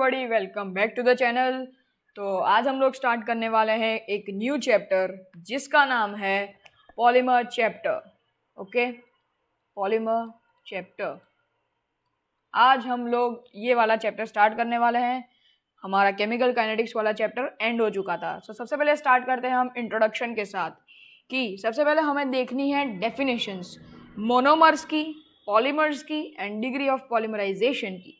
Everybody, welcome back to the channel. तो आज हम लोग स्टार्ट करने वाले हैं एक न्यू चैप्टर जिसका नाम है polymer chapter. Okay, polymer chapter. आज हम लोग ये वाला चैप्टर स्टार्ट करने वाले हैं। हमारा केमिकल काइनेटिक्स वाला चैप्टर एंड हो चुका था। तो सबसे पहले स्टार्ट करते हैं हम इंट्रोडक्शन के साथ कि सबसे पहले हमें देखनी है डेफिनेशंस मोनोमर्स की, पॉलीमर्स की एंड डिग्री ऑफ पॉलीमराइजेशन की।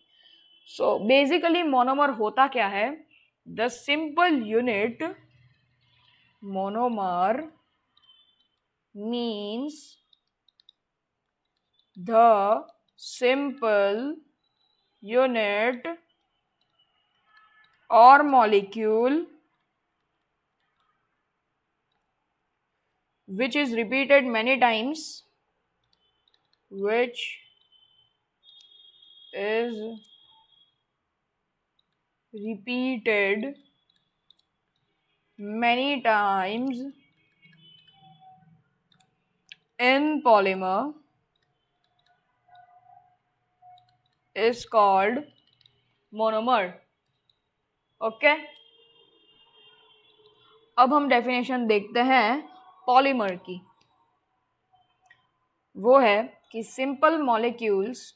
सो बेसिकली मोनोमर होता क्या है? The simple unit monomer means the simple unit or molecule which is repeated many times, which is repeated many times in polymer is called monomer. Okay, अब हम definition देखते हैं polymer की। वो है कि सिंपल मॉलिक्यूल्स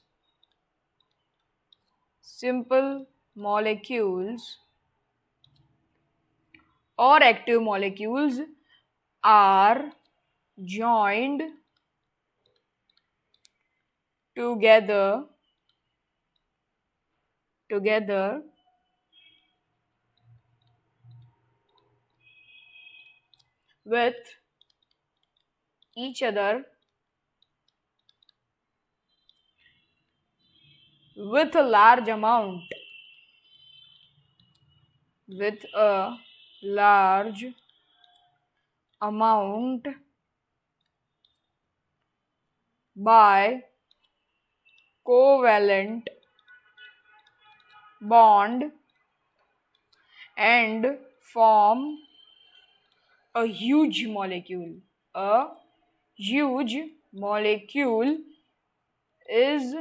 और active molecules are joined together with each other with a large amount by covalent bond and form a huge molecule. A huge molecule is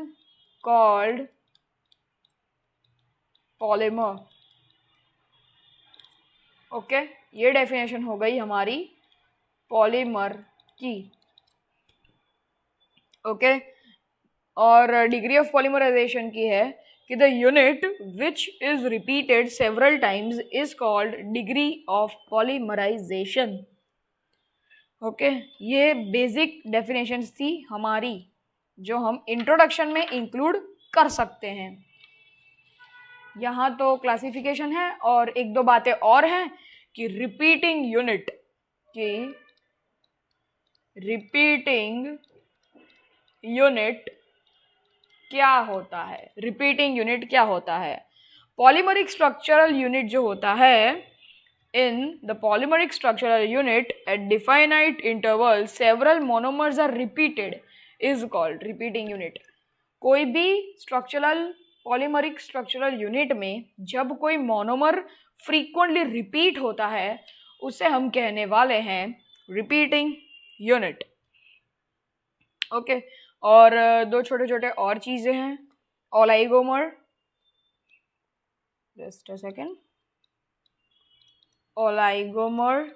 called polymer. Okay, ये definition हो गई हमारी polymer की। Okay, और degree of polymerisation की है कि the unit which is repeated several times is called degree of polymerisation. Okay, ये बेसिक डेफिनेशंस थी हमारी जो हम इंट्रोडक्शन में इंक्लूड कर सकते हैं। यहाँ तो क्लासिफिकेशन है और एक दो बातें और हैं कि रिपीटिंग यूनिट क्या होता है। रिपीटिंग यूनिट क्या होता है? पॉलीमरिक स्ट्रक्चरल यूनिट जो होता है, in the polymeric structural unit at definite interval several monomers are repeated is called repeating unit. कोई भी पॉलीमरिक स्ट्रक्चरल यूनिट में जब कोई मोनोमर फ्रीक्वेंटली रिपीट होता है उसे हम कहने वाले हैं रिपीटिंग यूनिट। ओके, और दो छोटे छोटे और चीजें हैं, oligomer, just a second, oligomer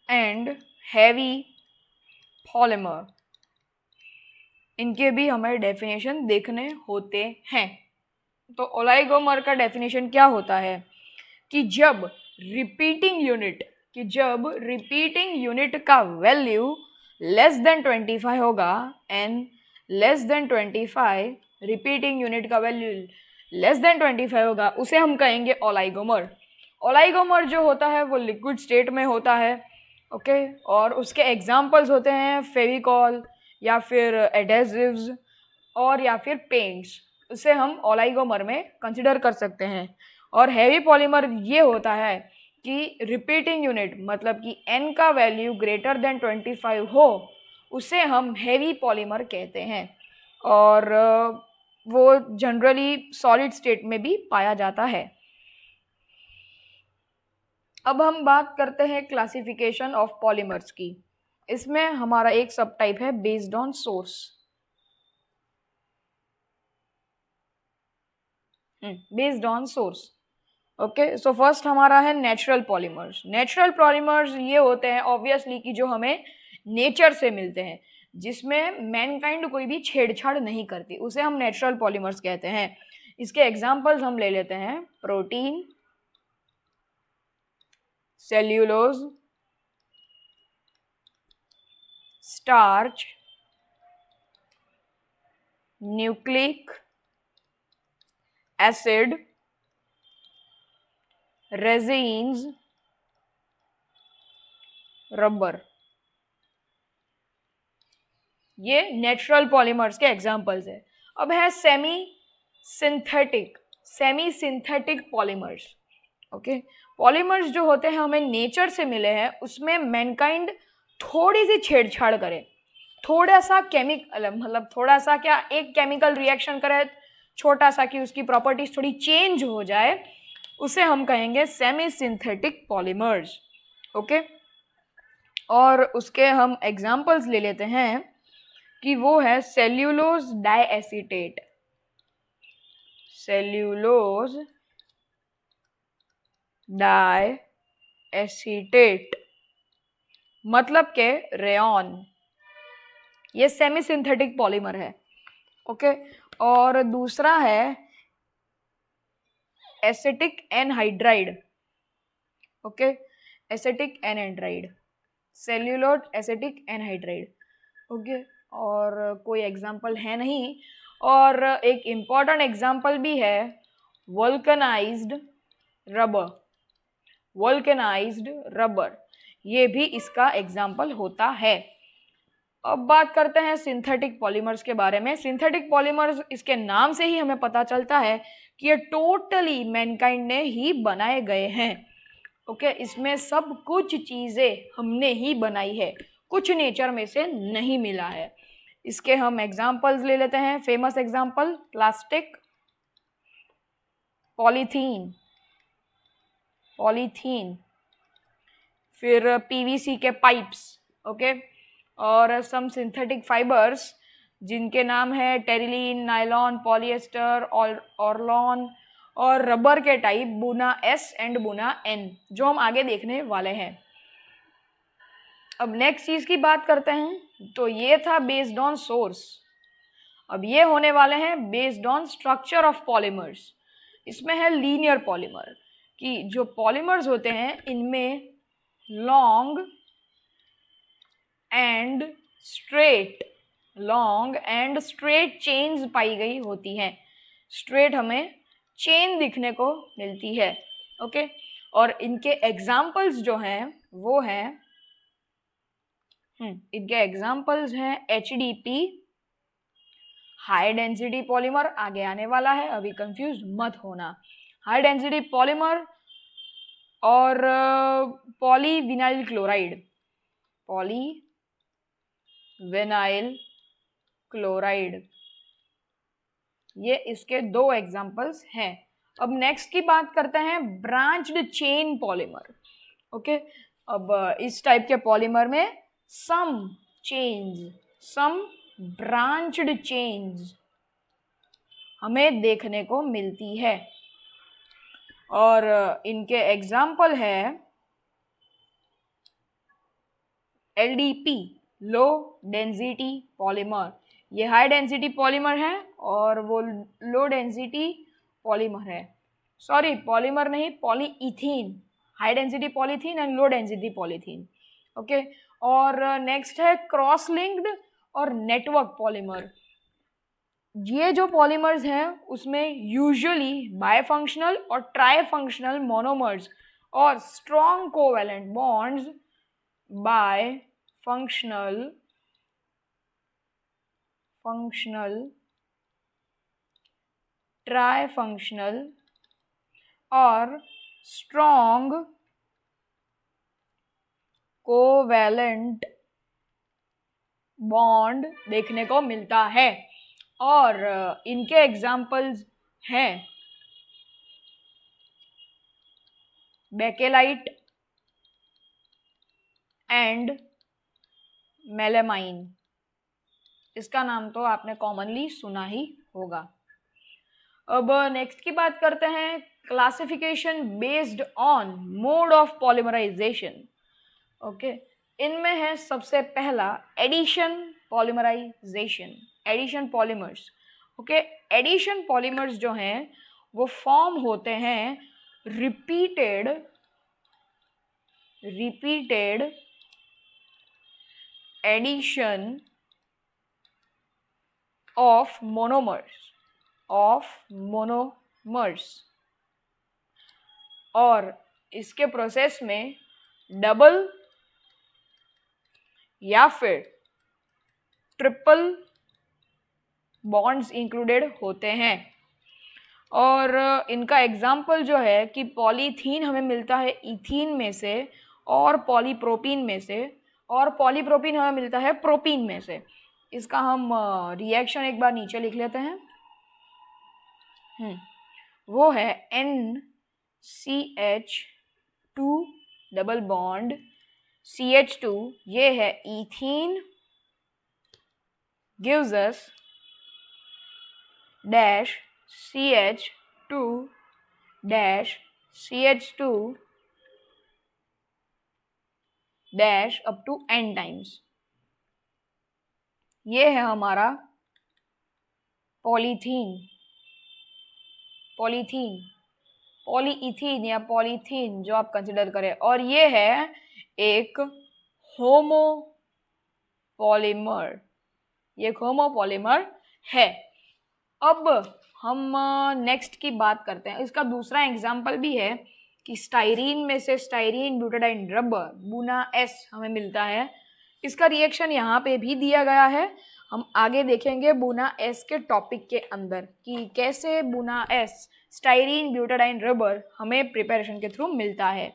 and heavy polymer. इनके भी हमें डेफिनेशन देखने होते हैं। तो ओलाइगोमर का डेफिनेशन क्या होता है कि जब रिपीटिंग यूनिट का वैल्यू लेस देन 25 होगा, n less than 25, repeating unit का वैल्यू लेस देन 25 होगा, उसे हम कहेंगे ओलाइगोमर। ओलाइगोमर जो होता है वो लिक्विड स्टेट में होता है। ओके, और उसके एग्जाम्पल्स होते हैं फेविकॉल या फिर एडेसिव्स और या फिर पेंट्स, उसे हम ओलाइगोमर में कंसिडर कर सकते हैं। और हैवी पॉलीमर ये होता है कि रिपीटिंग यूनिट मतलब कि n का वैल्यू ग्रेटर देन 25 हो, उसे हम हैवी पॉलीमर कहते हैं। और वो जनरली सॉलिड स्टेट में भी पाया जाता है। अब हम बात करते हैं क्लासिफिकेशन ऑफ पॉलीमर्स की। इसमें हमारा एक सब टाइप है based on source. Based on source. Okay, so first हमारा है नेचुरल पॉलीमर्स। नेचुरल पॉलीमर्स ये होते हैं ऑब्वियसली कि जो हमें नेचर से मिलते हैं, जिसमें मैनकाइंड कोई भी छेड़छाड़ नहीं करती, उसे हम नेचुरल पॉलीमर्स कहते हैं। इसके एग्जांपल्स हम ले लेते हैं, protein, cellulose, starch, nucleic acid, resins, rubber. ये नेचुरल पॉलीमर्स के एग्जांपल्स है। अब है semi synthetic polymers. Okay, polymers जो होते हैं हमें नेचर से मिले हैं, उसमें मैनकाइंड थोड़ी सी छेड़छाड़ करे, थोड़ा सा मतलब थोड़ा सा क्या, एक केमिकल रिएक्शन करे छोटा सा कि उसकी प्रॉपर्टीज थोड़ी चेंज हो जाए, उसे हम कहेंगे सेमी सिंथेटिक पॉलीमर्स। ओके, और उसके हम एग्जांपल्स ले लेते हैं कि वो है सेल्यूलोज डाइएसीटेट। सेल्यूलोज डाइएसीटेट मतलब के रेयन, ये सेमी सिंथेटिक पॉलीमर है। ओके, और दूसरा है acetic anhydride. Okay, acetic anhydride, cellulose acetic anhydride. Okay, और कोई एग्जांपल है नहीं। और एक इम्पॉर्टेंट एग्जांपल भी है वल्कनाइज्ड रबर। वल्कनाइज्ड रबर ये भी इसका एग्जांपल होता है। अब बात करते हैं सिंथेटिक पॉलीमर्स के बारे में। सिंथेटिक पॉलीमर्स, इसके नाम से ही हमें पता चलता है कि ये टोटली मैनकाइंड ने ही बनाए गए हैं। ओके, इसमें सब कुछ चीज़ें हमने ही बनाई है, कुछ नेचर में से नहीं मिला है। इसके हम एग्जांपल्स ले लेते हैं। फेमस एग्जांपल, प्लास्टिक, पॉलीथीन, फिर पीवीसी के पाइप्स। ओके, और सम सिंथेटिक फाइबर्स जिनके नाम है टेरिलीन, नायलॉन, पॉलिएस्टर, ऑर्लॉन, और रबर के टाइप बुना एस एंड बुना एन, जो हम आगे देखने वाले हैं। अब नेक्स्ट चीज की बात करते हैं, तो ये था बेस्ड ऑन सोर्स। अब ये होने वाले हैं based on structure of polymers. इसमें है लीनियर पॉलीमर, कि जो पॉलीमर्स होते हैं इनमें लॉन्ग एंड स्ट्रेट चेन्स पाई गई होती हैं। स्ट्रेट हमें चेन दिखने को मिलती है। ओके, और इनके एग्जाम्पल्स जो हैं वो हैं HDP, हाई डेंसिटी पॉलीमर, आगे आने वाला है, अभी कंफ्यूज मत होना। हाई डेंसिटी पॉलीमर और पॉलीविनाइल क्लोराइड, ये इसके दो एग्जाम्पल्स हैं। अब नेक्स्ट की बात करते हैं ब्रांच्ड चेन पॉलीमर। ओके, अब इस टाइप के पॉलीमर में सम ब्रांच्ड चेन्स हमें देखने को मिलती है, और इनके एग्जाम्पल है LDP, लो डेंसिटी पॉलीमर। ये हाई डेंसिटी पॉलीमर है और वो लो डेंसिटी पॉलीमर है, सॉरी पॉलीमर नहीं, polyethene, high density polythene and low density polythene. Okay, और नेक्स्ट है क्रॉस लिंक्ड और नेटवर्क पॉलीमर। ये जो पॉलीमर्स हैं उसमें यूजुअली बायफंक्शनल और ट्राईफंक्शनल मोनोमर्स और स्ट्रॉन्ग कोवैलेंट बॉन्ड्स, बायफंक्शनल, ट्राईफंक्शनल और स्ट्रॉन्ग कोवैलेंट बॉन्ड देखने को मिलता है। और इनके एग्जाम्पल्स हैं बेकेलाइट एंड मेलेमाइन, इसका नाम तो आपने कॉमनली सुना ही होगा। अब नेक्स्ट की बात करते हैं, classification based on mode of polymerisation. Okay, इनमें है सबसे पहला addition polymerisation, addition polymers. Okay, addition polymers जो हैं वो फॉर्म होते हैं रिपीटेड एडिशन ऑफ मोनोमर्स, और इसके प्रोसेस में डबल या फिर ट्रिपल बॉन्ड्स इंक्लूडेड होते हैं। और इनका एग्जाम्पल जो है कि पॉलीथीन हमें मिलता है इथीन में से और पॉलीप्रोपीन में से, और पॉलीप्रोपीन हमें मिलता है प्रोपीन में से। इसका हम रिएक्शन एक बार नीचे लिख लेते हैं। वो है NCH2 डबल बॉन्ड CH2, ये है ethene, gives us dash CH2 dash CH2 dash up to n times. ये है हमारा पॉलीथीन, पॉलीइथीन या पॉलीथीन जो आप कंसिडर करें, और ये है एक होमोपॉलीमर, ये एक होमोपॉलीमर है। अब हम नेक्स्ट की बात करते हैं। इसका दूसरा एग्जाम्पल भी है कि स्टाइरीन में से स्टाइरीन ब्यूटाडाइन रबर बुना S हमें मिलता है। इसका रिएक्शन यहाँ पे भी दिया गया है, हम आगे देखेंगे बुना S के टॉपिक के अंदर कि कैसे बुना S स्टाइरीन ब्यूटाडाइन रबर हमें प्रिपरेशन के थ्रू मिलता है।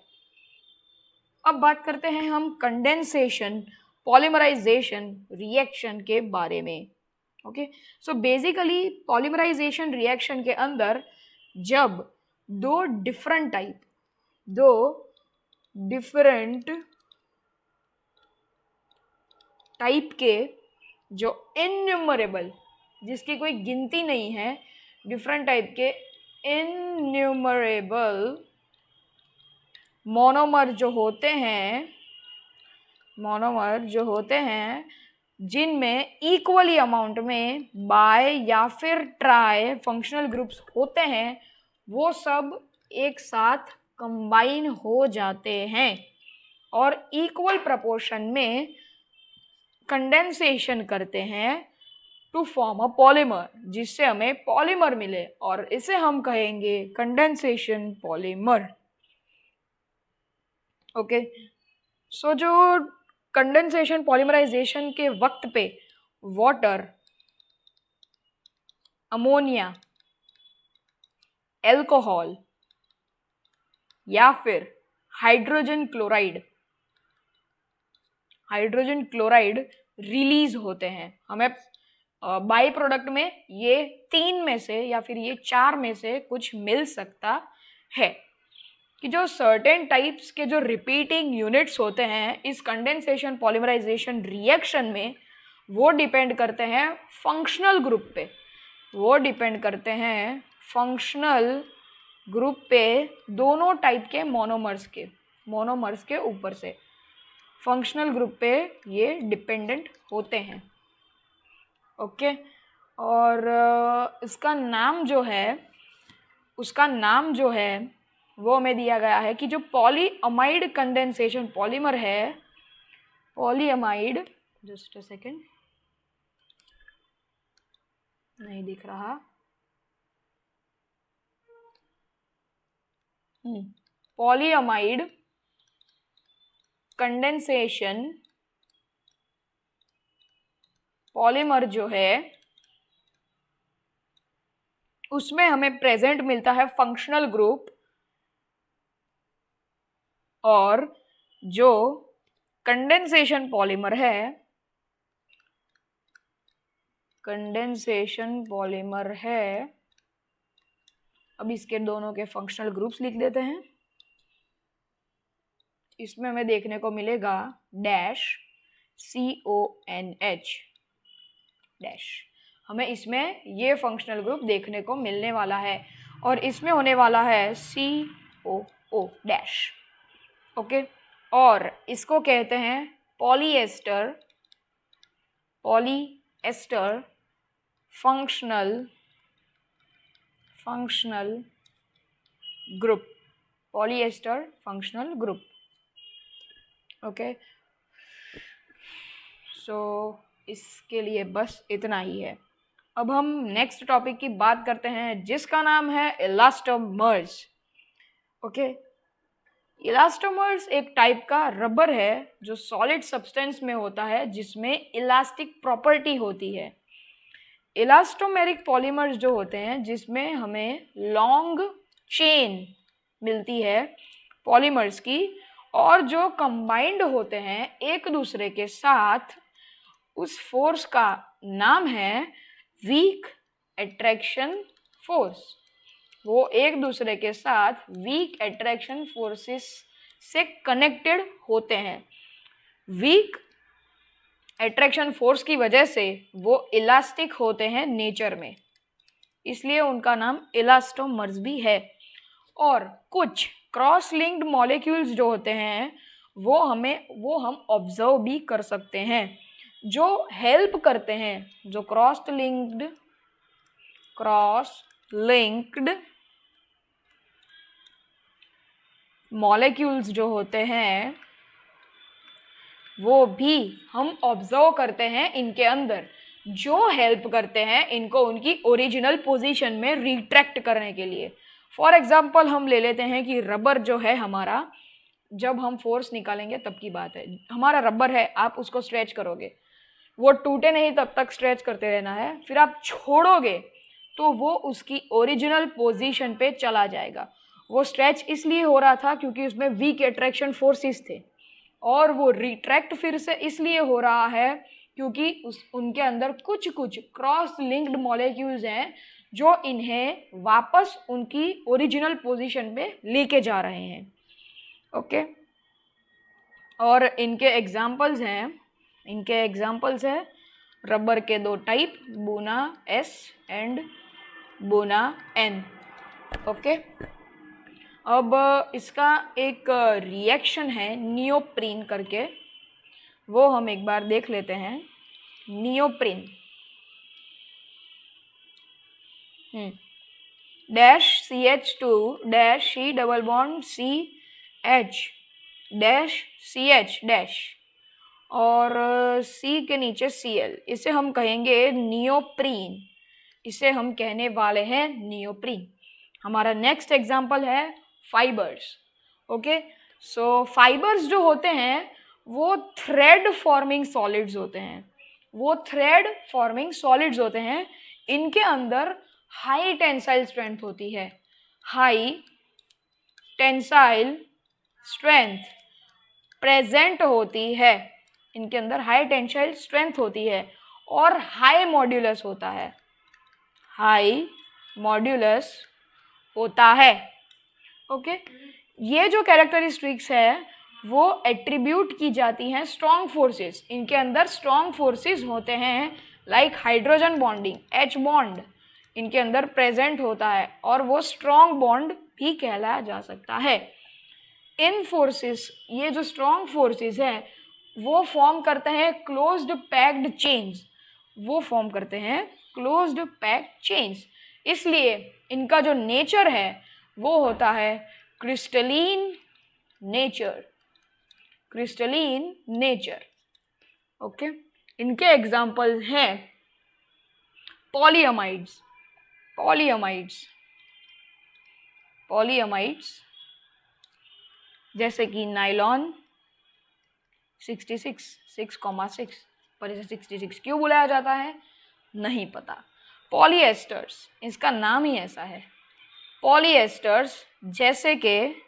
अब बात करते हैं हम कंडेंसेशन पॉलीमराइजेशन रिएक्शन के बारे में। Okay, so basically polymerisation reaction के अंदर जब दो डिफरेंट टाइप के जो इन्यूमरेबल, जिसकी कोई गिनती नहीं है, डिफरेंट टाइप के इन्यूमरेबल मोनोमर जो होते हैं जिनमें इक्वली अमाउंट में बाय या फिर ट्राई फंक्शनल ग्रुप्स होते हैं, वो सब एक साथ कंबाइन हो जाते हैं और इक्वल प्रपोर्शन में कंडेंसेशन करते हैं टू फॉर्म अ पॉलीमर, जिससे हमें पॉलीमर मिले, और इसे हम कहेंगे कंडेंसेशन पॉलीमर। ओके, सो जो कंडेंसेशन पॉलीमराइजेशन के वक्त पे वाटर, अमोनिया, एल्कोहल या फिर हाइड्रोजन क्लोराइड रिलीज होते हैं, हमें बाई प्रोडक्ट में ये 3 में से या फिर ये 4 में से कुछ मिल सकता है। कि जो सर्टेन टाइप्स के जो रिपीटिंग यूनिट्स होते हैं इस कंडेंसेशन पॉलीमराइजेशन रिएक्शन में, वो डिपेंड करते हैं फंक्शनल ग्रुप पे दोनों टाइप के मोनोमर्स के ऊपर से फंक्शनल ग्रुप पे ये डिपेंडेंट होते हैं। ओके, और उसका नाम जो है वो हमें दिया गया है कि जो पॉलीअमाइड कंडेंसेशन पॉलीमर है, पॉलीअमाइड, जस्ट अ सेकेंड, नहीं दिख रहा, पॉलीअमाइड कंडेंसेशन पॉलीमर जो है उसमें हमें प्रेजेंट मिलता है फंक्शनल ग्रुप, और जो कंडेंसेशन पॉलीमर है, अब इसके दोनों के फंक्शनल ग्रुप्स लिख देते हैं। इसमें हमें देखने को मिलेगा डैश CONH डैश, हमें इसमें ये फंक्शनल ग्रुप देखने को मिलने वाला है और इसमें होने वाला है COO डैश। ओके, और इसको कहते हैं polyester functional group, polyester functional group. Okay, so इसके लिए बस इतना ही है। अब हम नेक्स्ट टॉपिक की बात करते हैं जिसका नाम है इलास्टोमर्स। ओके, इलास्टोमर्स एक टाइप का रबर है जो सॉलिड सब्सटेंस में होता है जिसमें इलास्टिक प्रॉपर्टी होती है। इलास्टोमेरिक पॉलीमर्स जो होते हैं जिसमें हमें लॉन्ग चेन मिलती है पॉलीमर्स की, और जो कंबाइंड होते हैं एक दूसरे के साथ, उस फोर्स का नाम है वीक अट्रैक्शन फोर्स। वो एक दूसरे के साथ वीक अट्रैक्शन फोर्सेस से कनेक्टेड होते हैं। वीक अट्रैक्शन फोर्स की वजह से वो इलास्टिक होते हैं नेचर में, इसलिए उनका नाम इलास्टोमर्स भी है। और कुछ क्रॉस लिंक्ड मॉलिक्यूल्स जो होते हैं वो हम ऑब्जर्व भी कर सकते हैं, जो हेल्प करते हैं, जो क्रॉस लिंक्ड मॉलिक्यूल्स जो होते हैं वो भी हम ऑब्जर्व करते हैं इनके अंदर, जो हेल्प करते हैं इनको उनकी ओरिजिनल पोजीशन में रिट्रैक्ट करने के लिए। फॉर एग्जाम्पल हम ले लेते हैं कि रबर जो है हमारा, जब हम फोर्स निकालेंगे तब की बात है, हमारा रबर है, आप उसको स्ट्रेच करोगे, वो टूटे नहीं तब तक स्ट्रेच करते रहना है, फिर आप छोड़ोगे तो वो उसकी ओरिजिनल पोजीशन पे चला जाएगा। वो स्ट्रेच इसलिए हो रहा था क्योंकि उसमें वीक अट्रैक्शन फोर्सेस थे, और वो रिट्रैक्ट फिर से इसलिए हो रहा है क्योंकि उनके अंदर कुछ क्रॉस लिंक्ड मॉलिक्यूल्स हैं जो इन्हें वापस उनकी ओरिजिनल पोजीशन पे लेके जा रहे हैं। ओके, और इनके एग्जाम्पल्स हैं रबर के दो टाइप, बोना S एंड बोना N। ओके, अब इसका एक रिएक्शन है नियोप्रीन करके, वो हम एक बार देख लेते हैं। Neoprene dash CH2 dash C double bond CH dash CH dash और C के नीचे Cl, इसे हम कहेंगे नियोप्रीन, इसे हम कहने वाले हैं नियोप्रीन। हमारा नेक्स्ट एग्जाम्पल है फाइबर्स। ओके, सो फाइबर्स जो होते हैं वो थ्रेड फॉर्मिंग सॉलिड्स होते हैं, इनके अंदर हाई टेंसाइल स्ट्रेंथ होती है, हाई टेंसाइल स्ट्रेंथ प्रेजेंट होती है, इनके अंदर हाई टेंसाइल स्ट्रेंथ होती है और हाई मॉड्यूलस होता है। ओके, ये जो कैरेक्टरिस्टिक्स है वो एट्रीब्यूट की जाती हैं स्ट्रॉन्ग फोर्सेस, इनके अंदर स्ट्रॉन्ग फोर्सेस होते हैं, like hydrogen bonding H bond इनके अंदर प्रेजेंट होता है और वो स्ट्रॉन्ग बॉन्ड भी कहलाया जा सकता है। इन फोर्सेस, ये जो स्ट्रॉन्ग फोर्सेस है वो फॉर्म करते हैं क्लोज्ड पैक्ड चेन्स, इसलिए इनका जो नेचर है वो होता है क्रिस्टलीन नेचर। ओके, इनके एग्जाम्पल हैं पॉलीअमाइड्स जैसे कि नाइलॉन 6.6 पर इसे 66 क्यों बुलाया जाता है नहीं पता। पॉलीएस्टर्स, इसका नाम ही ऐसा है, पॉलीएस्टर्स जैसे कि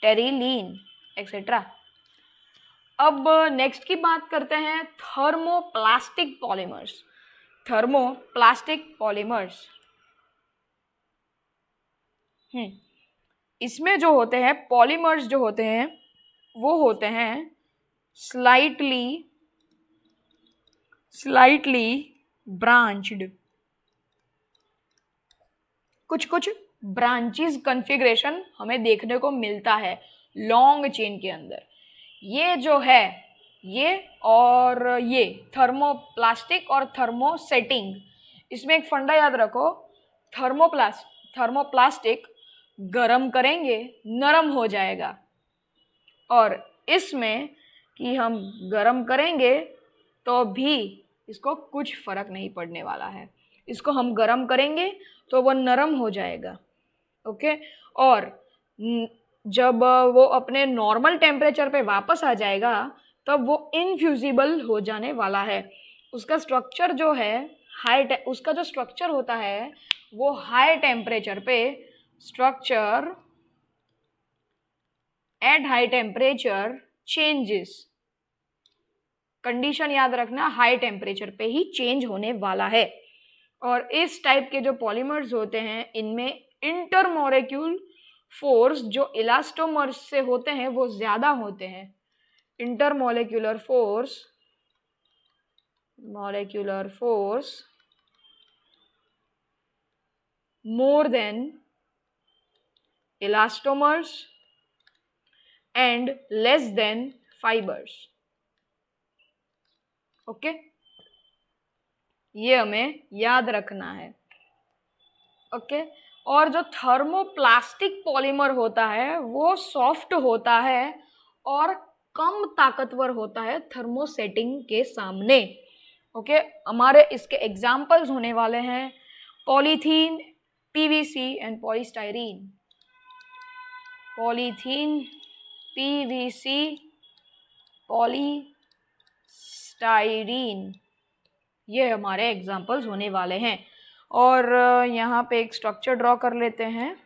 टेरिलीन एक्सेट्रा। अब नेक्स्ट की बात करते हैं थर्मोप्लास्टिक पॉलीमर्स। इसमें जो होते हैं पॉलीमर्स जो होते हैं वो होते हैं स्लाइटली ब्रांच्ड, कुछ कुछ ब्रांचेस कॉन्फ़िगरेशन हमें देखने को मिलता है लॉन्ग चेन के अंदर। ये जो है ये और ये थर्मोप्लास्टिक और थर्मोसेटिंग, इसमें एक फंडा याद रखो, थर्मोप्लास्टिक गरम करेंगे नरम हो जाएगा, और इसमें कि हम गरम करेंगे तो भी इसको कुछ फर्क नहीं पड़ने वाला है। इसको हम गरम करेंगे तो वो नरम हो जाएगा, ओके। और जब वो अपने नॉर्मल टेम्परेचर पे वापस आ जाएगा तब वो इनफ्यूजिबल हो जाने वाला है। उसका स्ट्रक्चर जो है उसका जो स्ट्रक्चर होता है वो हाई टेम्परेचर पे structure at high temperature changes, condition याद रखना, हाई टेम्परेचर पे ही चेंज होने वाला है। और इस टाइप के जो पॉलीमर्स होते हैं इनमें इंटरमोलिक्यूल फोर्स जो इलास्टोमर्स से होते हैं वो ज़्यादा होते हैं। Intermolecular force more than elastomers and less than fibres, okay. ये हमें याद रखना है, ओके। और जो थर्मोप्लास्टिक पॉलीमर होता है वो सॉफ्ट होता है और कम ताकतवर होता है थर्मोसेटिंग के सामने, ओके। हमारे इसके एग्जाम्पल्स होने वाले हैं polythene, PVC and polystyrene. Polythene, PVC, polystyrene, ये हमारे एग्जाम्पल्स होने वाले हैं। और यहाँ पे एक स्ट्रक्चर ड्रॉ कर लेते हैं,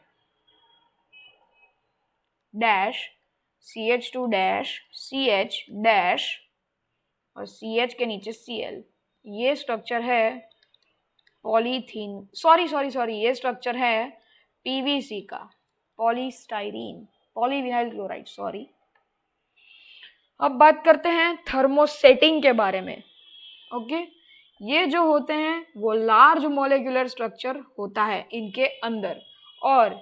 dash CH2 dash CH dash और CH के नीचे Cl, ये स्ट्रक्चर है पॉलीथीन, सॉरी ये स्ट्रक्चर है PVC का, पॉलीस्टाइरीन, पॉलीविनाइल क्लोराइड, सॉरी। अब बात करते हैं थर्मोसेटिंग के बारे में, ओके। ये जो होते हैं वो लार्ज मॉलिक्यूलर स्ट्रक्चर होता है इनके अंदर, और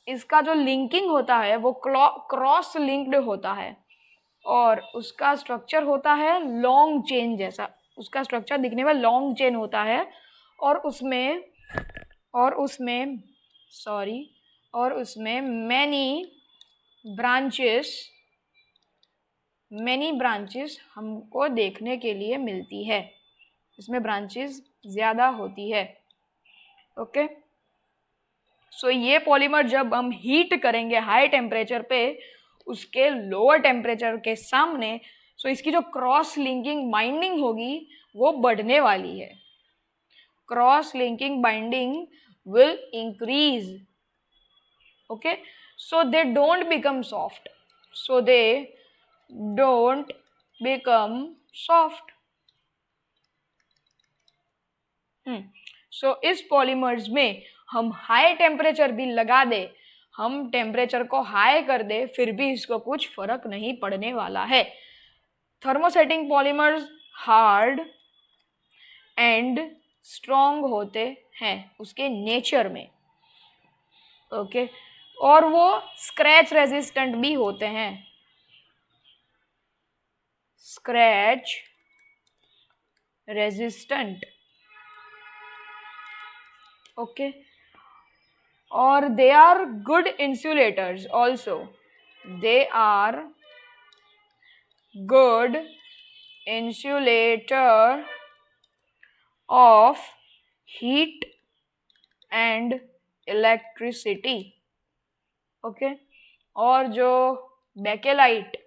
इसका जो लिंकिंग होता है वो क्रॉस लिंक्ड होता है, और उसका स्ट्रक्चर होता है लॉन्ग चेन जैसा। उसका स्ट्रक्चर दिखने में लॉन्ग चेन होता है, और उसमें मैनी ब्रांचेस हमको देखने के लिए मिलती है, इसमें ब्रांचेस ज़्यादा होती है, ओके। सो ये पॉलीमर जब हम हीट करेंगे हाई टेम्परेचर पे उसके लोअर टेम्परेचर के सामने, सो इसकी जो क्रॉस लिंकिंग बाइंडिंग होगी वो बढ़ने वाली है। Cross linking binding will increase, okay, so they don't become soft, सो इस पॉलीमर्स में हम हाई टेम्परेचर भी लगा दे, हम टेम्परेचर को हाई कर दे, फिर भी इसको कुछ फर्क नहीं पड़ने वाला है। Thermosetting polymers hard and strong होते हैं उसके नेचर में, ओके। और वो स्क्रैच रेजिस्टेंट भी होते हैं, स्क्रैच रेजिस्टेंट, ओके। और they are good insulators also, they are good insulator of heat and electricity, okay. और जो बेकेलाइट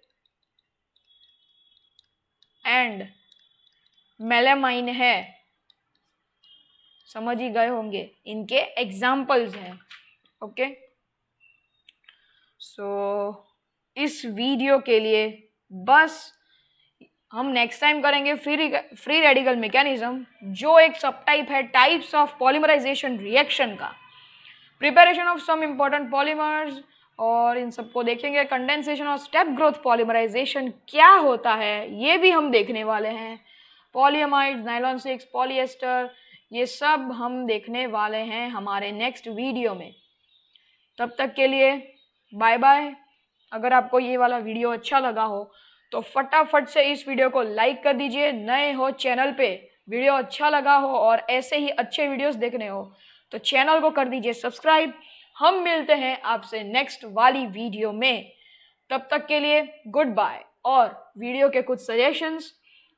एंड मेलामाइन है, समझ ही गए होंगे, इनके एग्जाम्पल्स हैं, ओके। सो इस वीडियो के लिए बस, हम नेक्स्ट टाइम करेंगे फ्री रेडिकल मैकेनिज्म, जो एक सब टाइप है टाइप्स ऑफ पॉलीमराइजेशन रिएक्शन का, preparation of some important polymers, और इन सबको देखेंगे। कंडेंसेशन और स्टेप ग्रोथ पॉलीमराइजेशन क्या होता है ये भी हम देखने वाले हैं। पॉलीअमाइड्स, नायलॉन 6, पॉलीएस्टर, ये सब हम देखने वाले हैं हमारे नेक्स्ट वीडियो में। तब तक के लिए बाय बाय। अगर आपको ये वाला वीडियो अच्छा लगा हो तो फटाफट से इस वीडियो को लाइक कर दीजिए। नए हो चैनल पे, वीडियो अच्छा लगा हो और ऐसे ही अच्छे वीडियोस देखने हो तो चैनल को कर दीजिए सब्सक्राइब। हम मिलते हैं आपसे नेक्स्ट वाली वीडियो में। तब तक के लिए गुड बाय। और वीडियो के कुछ सजेशंस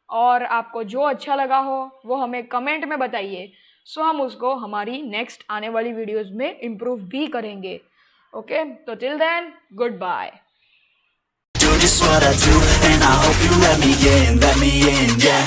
और आपको जो अच्छा लगा हो वो हमें कमेंट में बताइए, सो हम उसको हमारी नेक्स्ट आने वाली वीडियोस में इम्प्रूव भी करेंगे। ओके, तो till then goodbye. Do just what I do, and I hope you let me in, yeah.